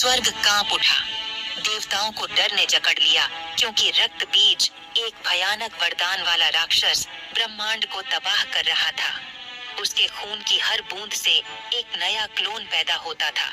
स्वर्ग कांप उठा। देवताओं को डर ने जकड़ लिया, क्योंकि रक्त बीज, एक भयानक वरदान वाला राक्षस, ब्रह्मांड को तबाह कर रहा था। उसके खून की हर बूंद से एक नया क्लोन पैदा होता था,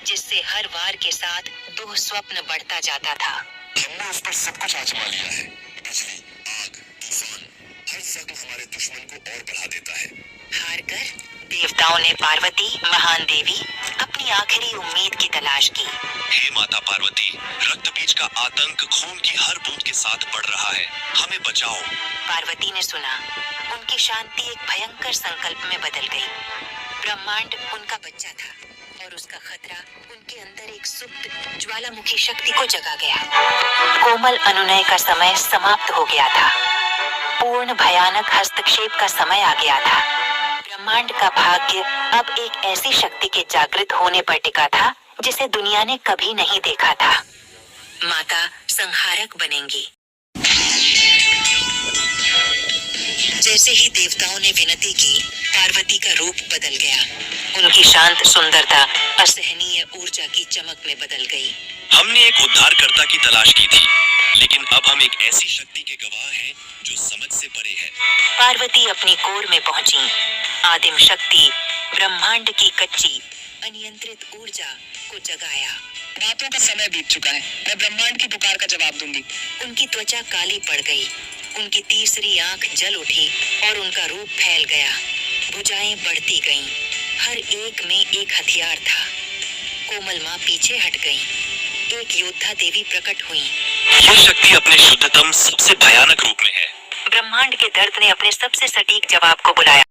जिससे हर वार के साथ दुःस्वप्न बढ़ता जाता था। हमने उस पर सब कुछ आजमा लिया है। बिजली, आग, तूफान, हर जख्म हमारे दुश्मन को और बढ़ा देता है। हार कर देवताओं ने पार्वती, महान देवी, अपनी आखिरी उम्मीद की तलाश की। हे माता पार्वती, रक्त बीज का आतंक खून की हर बूंद के साथ बढ़ रहा है, हमें बचाओ। पार्वती ने सुना। उनकी शांति एक भयंकर संकल्प में बदल गई। ब्रह्मांड उनका बच्चा था और उसका खतरा उनके अंदर एक सुप्त ज्वालामुखी शक्ति को जगा गया। कोमल अनुनय का समय समाप्त हो गया था। पूर्ण भयानक हस्तक्षेप का समय आ गया था। ब्रह्मांड का भाग्य अब एक ऐसी शक्ति के जागृत होने पर टिका था जिसे दुनिया ने कभी नहीं देखा था। माता संहारक बनेंगी। जैसे ही देवताओं ने विनती की, पार्वती का रूप बदल गया। उनकी शांत सुंदरता असहनीय ऊर्जा की चमक में बदल गई। हमने एक उद्धारकर्ता की तलाश की थी, लेकिन अब हम एक ऐसी शक्ति के गवाह हैं जो समझ से परे है। पार्वती अपनी कोर में पहुंची। आदिम शक्ति ब्रह्मांड की कच्ची अनियंत्रित ऊर्जा को जगाया। बातों का समय बीत चुका है, मैं ब्रह्मांड की पुकार का जवाब दूंगी। उनकी त्वचा काली पड़ गई, उनकी तीसरी आंख जल उठी और उनका रूप फैल गया। भुजाएं बढ़ती गईं, हर एक में एक हथियार था। कोमल माँ पीछे हट गईं। एक योद्धा देवी प्रकट हुई। ये शक्ति अपने शुद्धतम सबसे भयानक रूप में है। ब्रह्मांड के दर्द ने अपने सबसे सटीक जवाब को बुलाया।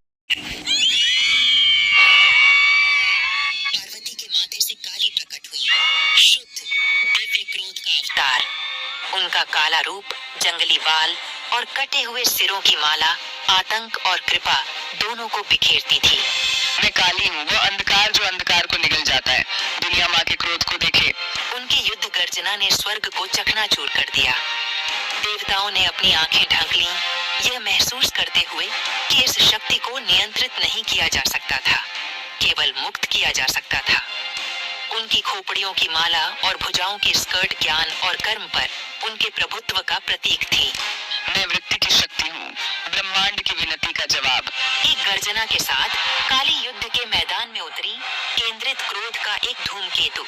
पार्वती के माथे से काली प्रकट हुई, शुद्ध दिव्य क्रोध का अवतार। उनका काला रूप, जंगली बाल और कटे हुए सिरों की माला आतंक और कृपा दोनों को बिखेरती थी। मैं काली हूँ, वो अंधकार जो अंधकार को निगल जाता है। दुनिया माँ के क्रोध को देखे। उनकी युद्ध गर्जना ने स्वर्ग को चकनाचूर कर दिया। देवताओं ने अपनी आंखें ढक लीं, यह महसूस करते हुए कि इस शक्ति को नियंत्रित नहीं किया जा सकता था, केवल मुक्त किया जा सकता था। उनकी खोपड़ियों की माला और भुजाओं की स्कर्ट ज्ञान और कर्म पर उनके प्रभुत्व का प्रतीक थी। मैं वृत्ति की शक्ति हूँ, ब्रह्मांड की विनती का जवाब। एक गर्जना के साथ काली युद्ध के मैदान में उतरी, केंद्रित क्रोध का एक धूमकेतु।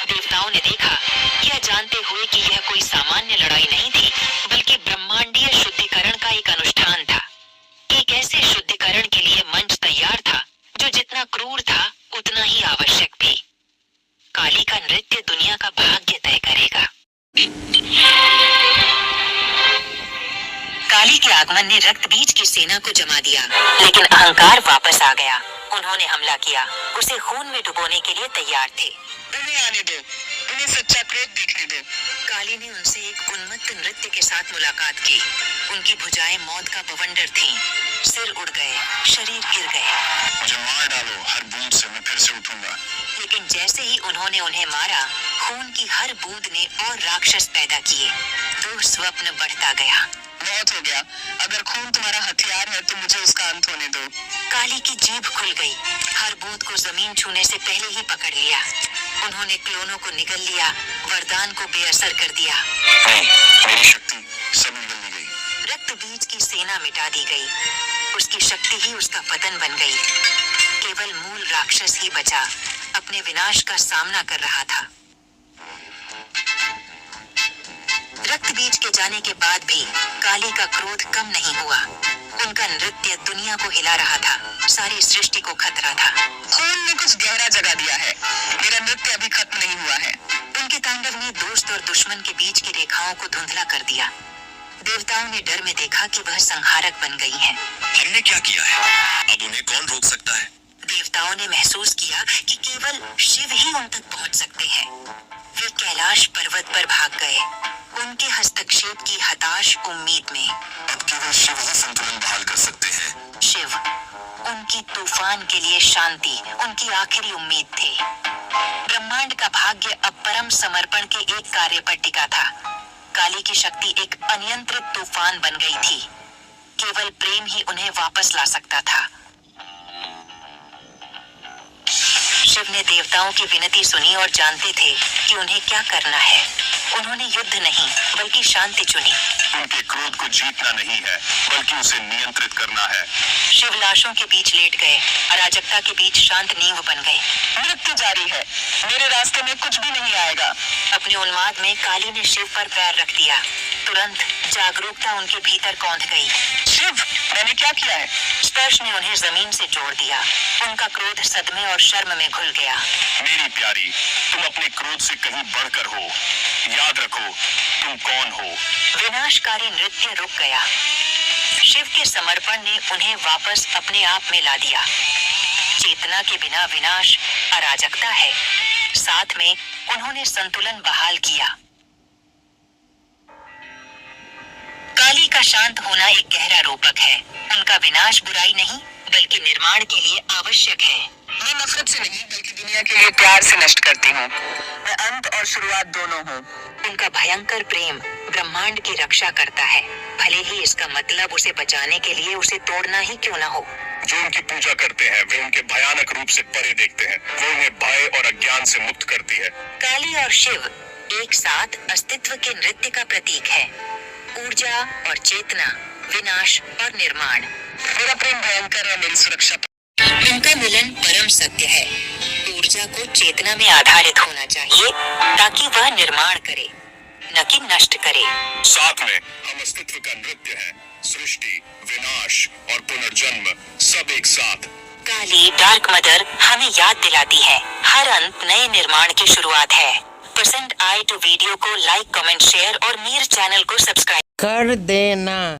देवताओं ने देखा, यह जानते हुए कि यह कोई सामान्य लड़ाई नहीं थी, बल्कि ब्रह्मांडीय शुद्धिकरण का एक अनुष्ठान था। एक ऐसे शुद्धिकरण के लिए मंच तैयार था जो जितना क्रूर था उतना ही आवश्यक भी। काली का नृत्य दुनिया का भाग्य तय करेगा। काली के आगमन ने रक्त बीज की सेना को जमा दिया, लेकिन अहंकार वापस आ गया। उन्होंने हमला किया, उसे खून में डुबोने के लिए तैयार थे। उन्हें आने दो, उन्हें सच्चा क्रोध देखने दो। काली ने उनसे एक उन्मत्त नृत्य के साथ मुलाकात की। उनकी भुजाएं मौत का बवंडर थीं। सिर उड़ गए, शरीर गिर गए। मुझे मार डालो, हर बूंद से मैं फिर से उठूंगा। लेकिन जैसे ही उन्होंने उन्हें मारा, खून की हर बूंद ने और राक्षस पैदा किए। दुःस्वप्न बढ़ता गया। बहुत हो गया, अगर खून तुम्हारा हथियार है तो मुझे उसका अंत होने दो। काली की जीभ खुल गई, हर बूंद को जमीन छूने से पहले ही पकड़ लिया। उन्होंने क्लोनों को निगल लिया, वरदान को बेअसर कर दिया। नहीं, मेरी शक्ति सब निगल गई। रक्त बीज की सेना मिटा दी गई। उसकी शक्ति ही उसका पतन बन गई। केवल मूल राक्षस ही बचा, अपने विनाश का सामना कर रहा था। रक्त बीज के जाने के बाद भी काली का क्रोध कम नहीं हुआ। उनका नृत्य दुनिया को हिला रहा था, सारी सृष्टि को खतरा था। खून ने कुछ गहरा जगा दिया है, मेरा नृत्य अभी खत्म नहीं हुआ है। उनके तांडव ने दोस्त और दुश्मन के बीच की रेखाओं को धुंधला कर दिया। देवताओं ने डर में देखा कि वह संहारक बन गई हैं। हमने क्या किया है? अब उन्हें कौन रोक सकता है? देवताओं ने महसूस किया कि केवल शिव ही उन तक पहुंच सकते हैं। वे कैलाश पर्वत पर भाग गए, उनके हस्तक्षेप की हताश उम्मीद में। अब केवल शिव ही संतुलन बहाल कर सकते हैं। शिव उनकी तूफान के लिए शांति, उनकी आखिरी उम्मीद थे। ब्रह्मांड का भाग्य अब परम समर्पण के एक कार्य पर टिका था। काली की शक्ति एक अनियंत्रित तूफान बन गई थी। केवल प्रेम ही उन्हें वापस ला सकता था। शिव ने देवताओं की विनती सुनी और जानते थे कि उन्हें क्या करना है। उन्होंने युद्ध नहीं बल्कि शांति चुनी। उनके क्रोध को जीतना नहीं है बल्कि उसे नियंत्रित करना है। शिव लाशों के बीच लेट गए, अराजकता के बीच शांत नींव बन गए। मृत्यु जारी है, मेरे रास्ते में कुछ भी नहीं आएगा। अपने उन्माद में काली ने शिव पर पैर रख दिया। तुरंत जागरूकता उनके भीतर कौंध गई। शिव, मैंने क्या किया है? स्पर्श ने उन्हें जमीन से जोड़ दिया। उनका क्रोध सदमे और शर्म में घुल गया। मेरी प्यारी, तुम अपने क्रोध से कहीं बढ़कर हो। याद रखो तुम कौन हो। विनाशकारी नृत्य रुक गया। शिव के समर्पण ने उन्हें वापस अपने आप में ला दिया। चेतना के बिना विनाश अराजकता है। साथ में उन्होंने संतुलन बहाल किया। काली का शांत होना एक गहरा रूपक है। उनका विनाश बुराई नहीं बल्कि निर्माण के लिए आवश्यक है। मैं नफरत से नहीं बल्कि दुनिया के लिए प्यार से नष्ट करती हूँ। मैं अंत और शुरुआत दोनों हूँ। उनका भयंकर प्रेम ब्रह्मांड की रक्षा करता है, भले ही इसका मतलब उसे बचाने के लिए उसे तोड़ना ही क्यों न हो। जो उनकी पूजा करते हैं वे उनके भयानक रूप से परे देखते हैं। वो उन्हें भय और अज्ञान से मुक्त करती है। काली और शिव एक साथ अस्तित्व के नृत्य का प्रतीक है। ऊर्जा और चेतना, विनाश और निर्माण। मेरा प्रेम भयंकर है, मेरी सुरक्षा। उनका मिलन परम सत्य है। ऊर्जा को चेतना में आधारित होना चाहिए ताकि वह निर्माण करे, न कि नष्ट करे। साथ में हम अस्तित्व का नृत्य है। सृष्टि, विनाश और पुनर्जन्म सब एक साथ। काली डार्क मदर हमें याद दिलाती है, हर अंत नए निर्माण की शुरुआत है। पसंद आए तो वीडियो को लाइक, कमेंट, शेयर और मेरे चैनल को सब्सक्राइब कर देना।